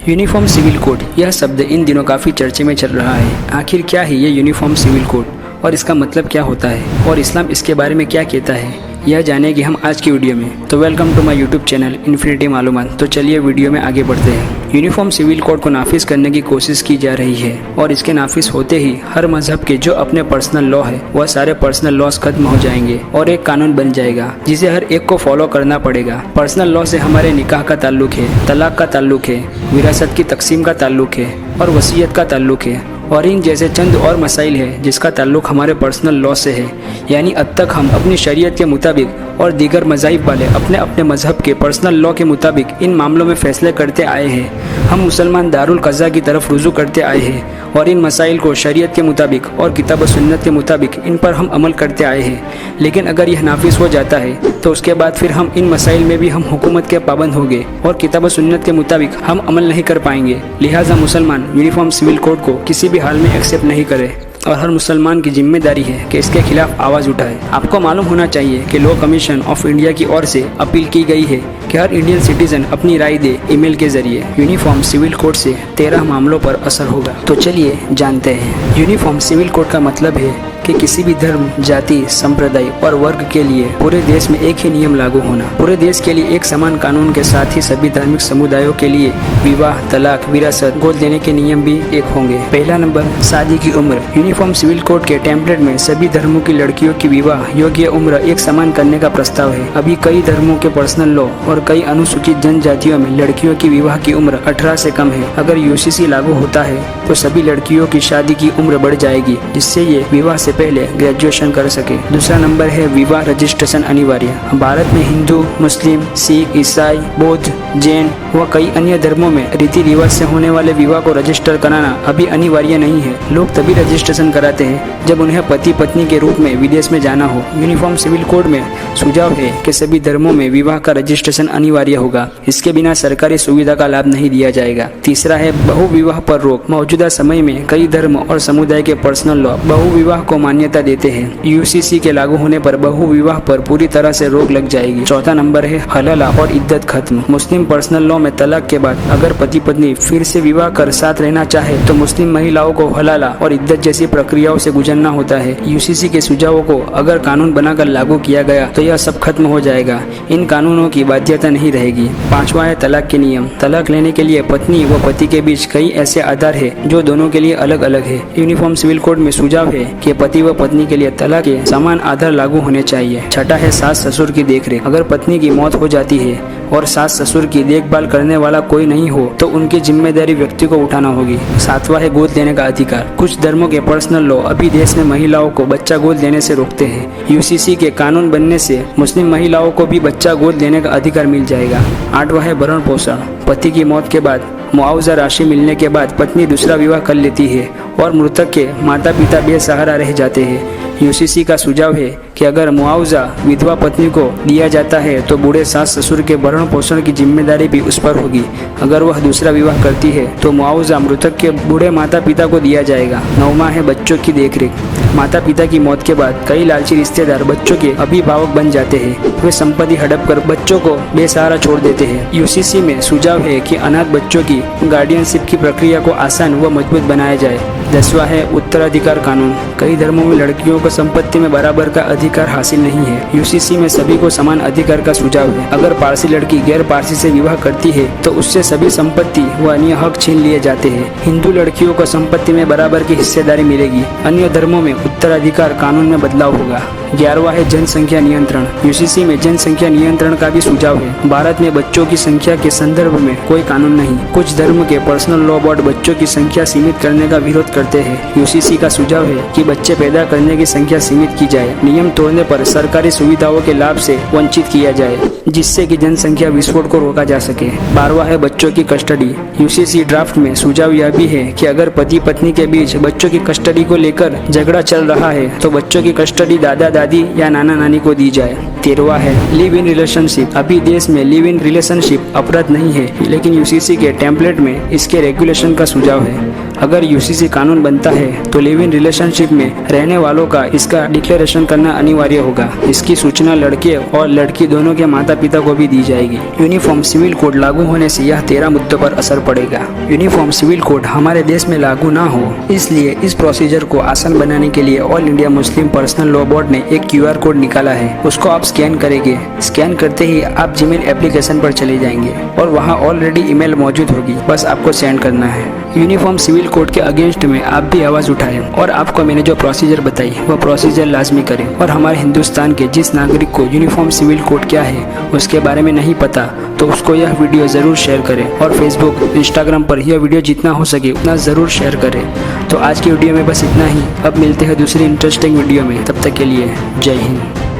Uniform civil code, यह शब्द इन दिनों काफ़ी चर्चे में चल रहा है। आखिर क्या है ये यूनिफॉर्म सिविल कोड और इसका मतलब क्या होता है और इस्लाम इसके बारे में क्या कहता है, यह जानेंगे हम आज की वीडियो में। तो welcome to my YouTube channel infinity Maloomat. तो चलिए वीडियो में आगे बढ़ते हैं। यूनिफॉर्म सिविल कोड को नाफिज करने की कोशिश की जा रही है और इसके नाफिज होते ही हर मजहब के जो अपने पर्सनल लॉ है वह सारे पर्सनल लॉस खत्म हो जाएंगे और एक कानून बन जाएगा जिसे हर एक को फॉलो करना पड़ेगा। पर्सनल लॉ से हमारे निकाह का ताल्लुक है, तलाक का ताल्लुक है, विरासत की तकसीम का ताल्लुक है और वसीयत का ताल्लुक है और इन जैसे चंद और मसाइल है जिसका ताल्लुक हमारे पर्सनल लॉ से है। यानी अब तक हम अपनी शरीयत के मुताबिक और दीगर मज़ाहिब वाले अपने अपने मजहब के पर्सनल लॉ के मुताबिक इन मामलों में फ़ैसले करते आए हैं। हम मुसलमान दारुल क़ज़ा की तरफ रुजू करते आए हैं और इन मसाइल को शरीयत के मुताबिक और किताब सुन्नत के मुताबिक इन पर हम अमल करते आए हैं। लेकिन अगर यह नाफिज हो जाता है तो उसके बाद फिर हम इन मसाइल में भी हम हुकूमत के पाबंद होंगे और किताब सुन्नत के मुताबिक हम अमल नहीं कर पाएंगे। लिहाजा मुसलमान यूनिफॉर्म सिविल कोड को किसी भी हाल में एक्सेप्ट नहीं करे और हर मुसलमान की जिम्मेदारी है कि इसके खिलाफ आवाज़ उठाए। आपको मालूम होना चाहिए कि लॉ कमीशन ऑफ इंडिया की ओर से अपील की गई है कि हर इंडियन सिटीजन अपनी राय दे ईमेल के जरिए। यूनिफॉर्म सिविल कोड से 13 मामलों पर असर होगा। तो चलिए जानते हैं। यूनिफॉर्म सिविल कोड का मतलब है कि किसी भी धर्म, जाति, संप्रदाय और वर्ग के लिए पूरे देश में एक ही नियम लागू होना। पूरे देश के लिए एक समान कानून के साथ ही सभी धार्मिक समुदायों के लिए विवाह, तलाक, विरासत, गोद देने के नियम भी एक होंगे। पहला नंबर, शादी की उम्र। यूनिफॉर्म सिविल कोड के टेम्पलेट में सभी धर्मों की लड़कियों की विवाह योग्य उम्र एक समान करने का प्रस्ताव है। अभी कई धर्मों के पर्सनल लॉ और कई अनुसूचित जनजातियों में लड़कियों की विवाह की उम्र 18 से कम है। अगर यूसीसी लागू होता है तो सभी लड़कियों की शादी की उम्र बढ़ जाएगी जिससे ये विवाह से पहले ग्रेजुएशन कर सके। दूसरा नंबर है विवाह रजिस्ट्रेशन अनिवार्य। भारत में हिंदू, मुस्लिम, सिख, ईसाई, बौद्ध, जैन व कई अन्य धर्मों में रीति रिवाज से होने वाले विवाह को रजिस्टर कराना अभी अनिवार्य नहीं है। लोग तभी रजिस्ट्रेशन कराते हैं जब उन्हें पति पत्नी के रूप में विदेश में जाना हो। यूनिफॉर्म सिविल कोड में सुझाव है कि सभी धर्मों में विवाह का रजिस्ट्रेशन अनिवार्य होगा। इसके बिना सरकारी सुविधा का लाभ नहीं दिया जाएगा। तीसरा है बहु विवाह पर रोक। मौजूदा समय में कई धर्म और समुदाय के पर्सनल लॉ बहु विवाह को मान्यता देते हैं। यूसीसी के लागू होने पर बहु विवाह पर पूरी तरह से रोक लग जाएगी। चौथा नंबर है हलाला और इद्दत खत्म। मुस्लिम पर्सनल लॉ में तलाक के बाद अगर पति पत्नी फिर से विवाह कर साथ रहना चाहे तो मुस्लिम महिलाओं को हलाला और इद्दत जैसी प्रक्रियाओं से गुजरना होता है। यूसीसी के सुझावों को अगर कानून बनाकर लागू किया गया तो यह सब खत्म हो जाएगा। इन कानूनों की बाध्यता नहीं रहेगी। पांचवा है तलाक के नियम। तलाक लेने के लिए पत्नी व पति के बीच कई ऐसे आधार है जो दोनों के लिए अलग अलग है। यूनिफॉर्म सिविल कोड में सुझाव है कि पति व पत्नी के लिए तलाक के समान आधार लागू होने चाहिए। छठा है सास ससुर की देखरेख। अगर पत्नी की मौत हो जाती है और सास ससुर की देखभाल करने वाला कोई नहीं हो तो उनकी जिम्मेदारी व्यक्ति को उठाना होगी। सातवां है गोद लेने का अधिकार। कुछ धर्मों के पर्सनल लॉ अभी देश में महिलाओं को बच्चा गोद लेने से रोकते हैं। यूसीसी के कानून बनने से मुस्लिम महिलाओं को भी बच्चा गोद लेने का अधिकार मिल जाएगा। आठवां है भरण पोषण। पति की मौत के बाद मुआवजा राशि मिलने के बाद पत्नी दूसरा विवाह कर लेती है और मृतक के माता पिता बेसहारा रह जाते हैं। यूसीसी का सुझाव है कि अगर मुआवजा विधवा पत्नी को दिया जाता है तो बूढ़े सास ससुर के भरण पोषण की जिम्मेदारी भी उस पर होगी। अगर वह दूसरा विवाह करती है तो मुआवजा मृतक के बूढ़े माता पिता को दिया जाएगा। नौवां है बच्चों की देखरेख। माता पिता की मौत के बाद कई लालची रिश्तेदार बच्चों के अभिभावक बन जाते हैं। वे संपत्ति हड़प कर बच्चों को बेसहारा छोड़ देते हैं। यूसीसी में सुझाव है कि अनाथ बच्चों की गार्डियनशिप की प्रक्रिया को आसान व मजबूत बनाया जाए। 10वां है उत्तराधिकार कानून। कई धर्मों में लड़कियों को संपत्ति में बराबर का अधिकार हासिल नहीं है। यूसीसी में सभी को समान अधिकार का सुझाव है। अगर पारसी लड़की गैर पारसी से विवाह करती है तो उससे सभी संपत्ति व अन्य हक छीन लिए जाते हैं। हिंदू लड़कियों को संपत्ति में बराबर की हिस्सेदारी मिलेगी। अन्य धर्मों में उत्तराधिकार कानून में बदलाव होगा। 11वां है जनसंख्या नियंत्रण। यूसीसी में जनसंख्या नियंत्रण का भी सुझाव है। भारत में बच्चों की संख्या के संदर्भ में कोई कानून नहीं। कुछ धर्म के पर्सनल लॉ बोर्ड बच्चों की संख्या सीमित करने का विरोध करते हैं। यूसीसी का सुझाव है कि बच्चे पैदा करने की संख्या सीमित की जाए। नियम तोड़ने पर सरकारी सुविधाओं के लाभ से वंचित किया जाए जिससे कि जनसंख्या विस्फोट को रोका जा सके। 12वां है बच्चों की कस्टडी। यूसीसी ड्राफ्ट में सुझाव यह भी है कि अगर पति पत्नी के बीच बच्चों की कस्टडी को लेकर झगड़ा चल रहा है तो बच्चों की कस्टडी दादा दादी या नाना नानी को दी जाए। 13वां है लिव इन रिलेशनशिप। अभी देश में लिव इन रिलेशनशिप अपराध नहीं है लेकिन यूसीसी के टेम्पलेट में इसके रेगुलेशन का सुझाव है। अगर यूसीसी कानून बनता है तो लिव इन रिलेशनशिप में रहने वालों का इसका डिक्लेरेशन करना अनिवार्य होगा। इसकी सूचना लड़के और लड़की दोनों के माता पिता को भी दी जाएगी। यूनिफॉर्म सिविल कोड लागू होने से यह 13 मुद्दों पर असर पड़ेगा। यूनिफॉर्म सिविल कोड हमारे देश में लागू ना हो, इसलिए इस प्रोसीजर को आसान बनाने के लिए all India Muslim personal law board ने एक QR कोड निकाला है। उसको आप स्कैन करेंगे। स्कैन करते ही आप जीमेल एप्लीकेशन पर चले जाएंगे और वहाँ ऑलरेडी ईमेल मौजूद होगी, बस आपको सेंड करना है। यूनिफॉर्म सिविल कोड के अगेंस्ट में आप भी आवाज उठाएं और आपको मैंने जो प्रोसीजर बताई वो प्रोसीजर लाजमी करें। और हमारे हिंदुस्तान के जिस नागरिक को यूनिफॉर्म सिविल कोड क्या है उसके बारे में नहीं पता तो उसको यह वीडियो ज़रूर शेयर करें और फेसबुक इंस्टाग्राम पर यह वीडियो जितना हो सके उतना ज़रूर शेयर करें। तो आज की वीडियो में बस इतना ही। अब मिलते हैं दूसरी इंटरेस्टिंग वीडियो में, तब तक के लिए जय हिंद।